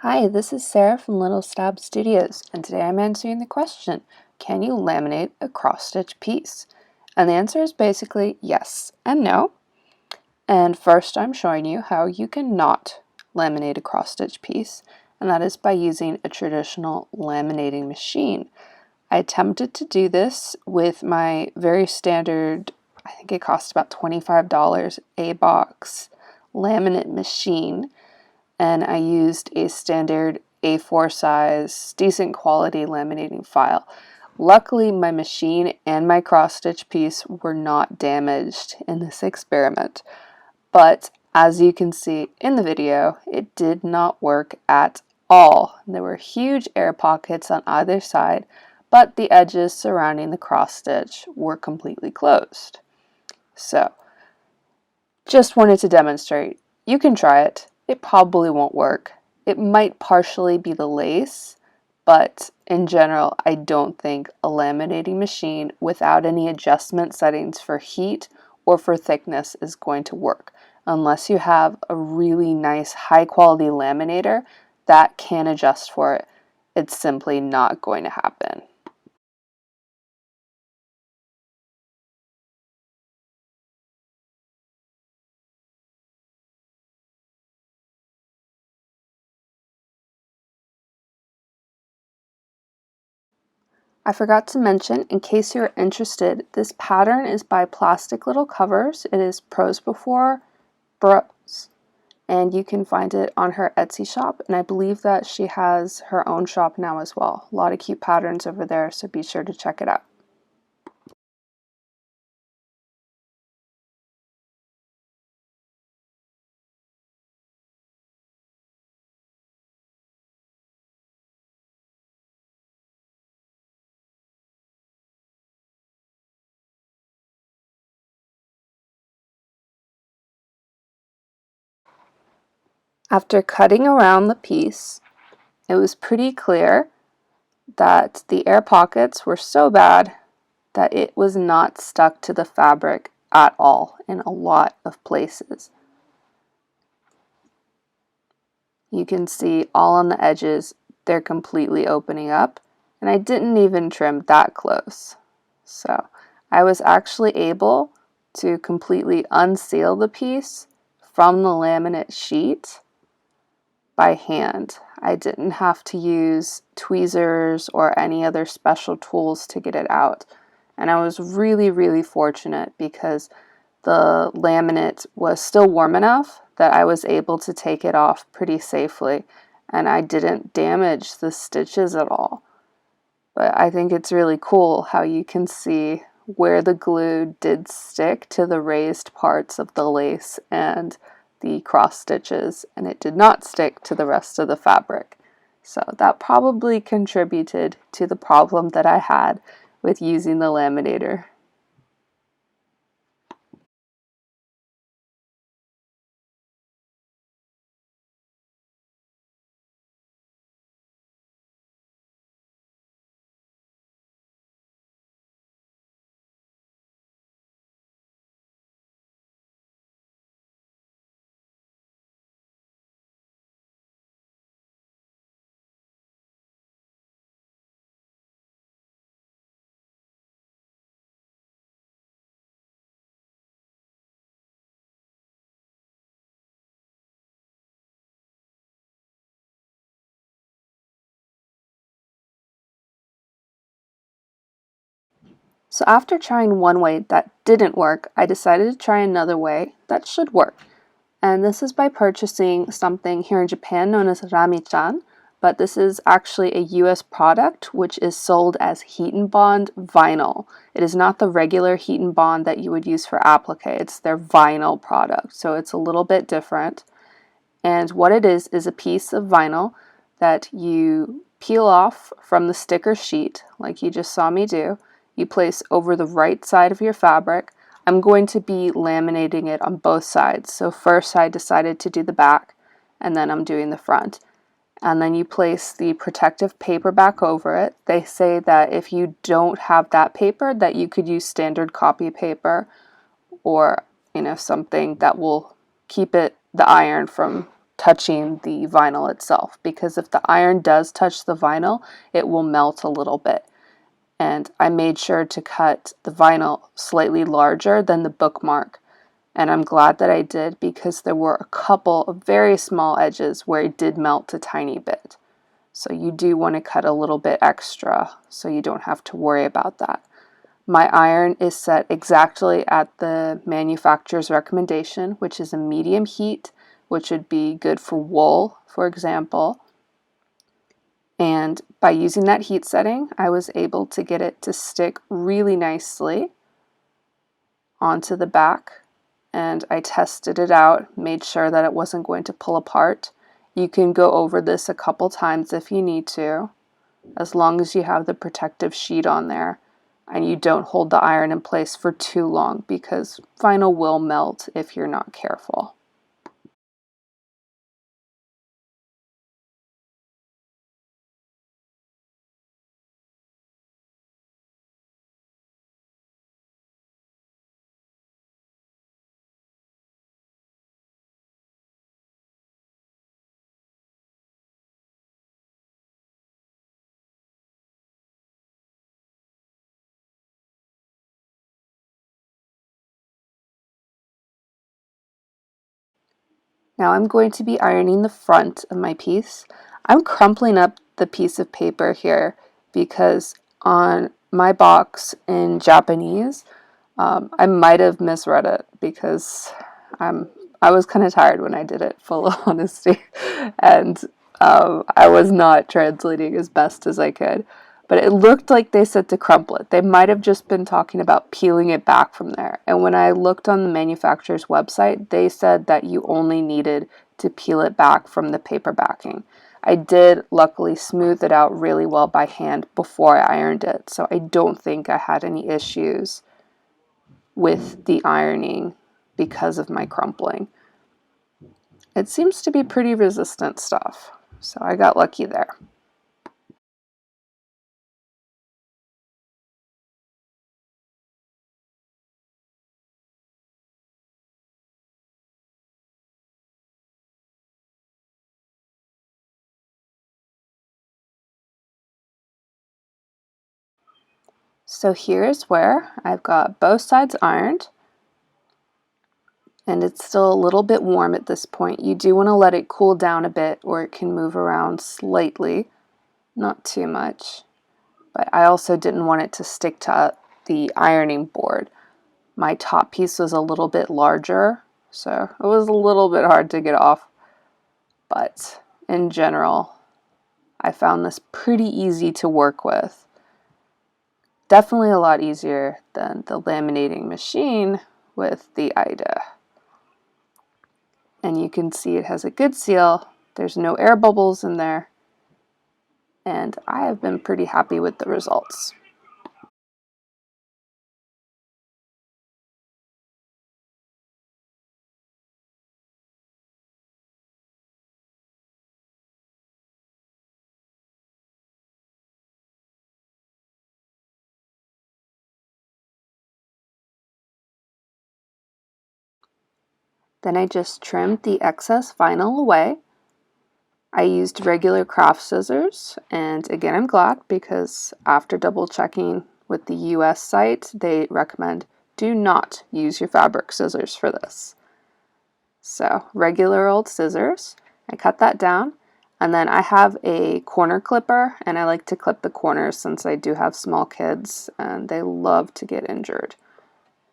Hi, this is Sarah from Little Stab Studios, and today I'm answering the question, can you laminate a cross-stitch piece? And the answer is basically yes and no. And first I'm showing you how you cannot laminate a cross-stitch piece, and that is by using a traditional laminating machine. I attempted to do this with my very standard, I think it cost about $25, A-box laminate machine, and I used a standard A4 size, decent quality laminating file. Luckily, my machine and my cross-stitch piece were not damaged in this experiment, but as you can see in the video, it did not work at all. There were huge air pockets on either side, but the edges surrounding the cross-stitch were completely closed. So, just wanted to demonstrate. You can try it. It probably won't work. It might partially be the lace, but in general, I don't think a laminating machine without any adjustment settings for heat or for thickness is going to work, unless you have a really nice high quality laminator that can adjust for it. It's simply not going to happen. I forgot to mention, in case you're interested, this pattern is by Plastic Little Covers. It is Pros Before Bros, and you can find it on her Etsy shop, and I believe that she has her own shop now as well. A lot of cute patterns over there, so be sure to check it out. After cutting around the piece, it was pretty clear that the air pockets were so bad that it was not stuck to the fabric at all in a lot of places. You can see all on the edges, they're completely opening up, and I didn't even trim that close. So I was actually able to completely unseal the piece from the laminate sheet by hand. I didn't have to use tweezers or any other special tools to get it out. And I was really fortunate because the laminate was still warm enough that I was able to take it off pretty safely, and I didn't damage the stitches at all. But I think it's really cool how you can see where the glue did stick to the raised parts of the lace and the cross stitches, and it did not stick to the rest of the fabric. So that probably contributed to the problem that I had with using the laminator. So after trying one way that didn't work, I decided to try another way that should work. And this is by purchasing something here in Japan known as ramichan, but this is actually a US product which is sold as heat and bond vinyl. It is not the regular heat and bond that you would use for applique, it's their vinyl product, so it's a little bit different. And what it is a piece of vinyl that you peel off from the sticker sheet, like you just saw me do. You place over the right side of your fabric. I'm going to be laminating it on both sides. So first I decided to do the back, and then I'm doing the front. And then you place the protective paper back over it. They say that if you don't have that paper, that you could use standard copy paper or, something that will keep the iron from touching the vinyl itself, because if the iron does touch the vinyl, it will melt a little bit. And I made sure to cut the vinyl slightly larger than the bookmark. And I'm glad that I did, because there were a couple of very small edges where it did melt a tiny bit. So you do want to cut a little bit extra so you don't have to worry about that. My iron is set exactly at the manufacturer's recommendation, which is a medium heat, which would be good for wool, for example. And by using that heat setting, I was able to get it to stick really nicely onto the back. And I tested it out, made sure that it wasn't going to pull apart. You can go over this a couple times if you need to, as long as you have the protective sheet on there and you don't hold the iron in place for too long, because vinyl will melt if you're not careful. Now I'm going to be ironing the front of my piece. I'm crumpling up the piece of paper here because on my box in Japanese, I might have misread it, because I was kind of tired when I did it, full honesty, and I was not translating as best as I could. But it looked like they said to crumple it. They might have just been talking about peeling it back from there. And when I looked on the manufacturer's website, they said that you only needed to peel it back from the paper backing. I did luckily smooth it out really well by hand before I ironed it, so I don't think I had any issues with the ironing because of my crumpling. It seems to be pretty resistant stuff, so I got lucky there. So here's where I've got both sides ironed, and it's still a little bit warm at this point. You do want to let it cool down a bit, or it can move around slightly, not too much. But I also didn't want it to stick to the ironing board. My top piece was a little bit larger, so it was a little bit hard to get off. But in general, I found this pretty easy to work with. Definitely a lot easier than the laminating machine with the Aida. And you can see it has a good seal. There's no air bubbles in there. And I have been pretty happy with the results. Then I just trimmed the excess vinyl away. I used regular craft scissors, and again I'm glad, because after double checking with the US site, they recommend do not use your fabric scissors for this. So regular old scissors, I cut that down, and then I have a corner clipper, and I like to clip the corners since I do have small kids and they love to get injured.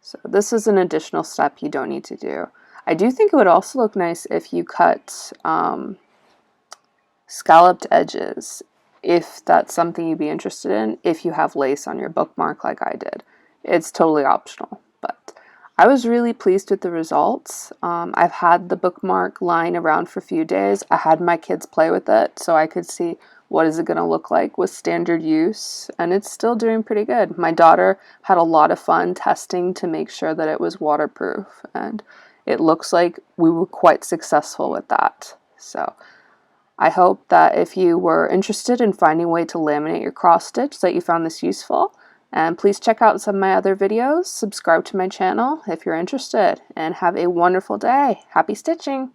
So this is an additional step you don't need to do. I do think it would also look nice if you cut scalloped edges, if that's something you'd be interested in, if you have lace on your bookmark like I did. It's totally optional, but I was really pleased with the results. I've had the bookmark lying around for a few days. I had my kids play with it so I could see what is it going to look like with standard use, and it's still doing pretty good. My daughter had a lot of fun testing to make sure that it was waterproof, and it looks like we were quite successful with that. So I hope that if you were interested in finding a way to laminate your cross stitch, that you found this useful. And please check out some of my other videos, subscribe to my channel if you're interested, and have a wonderful day. Happy stitching!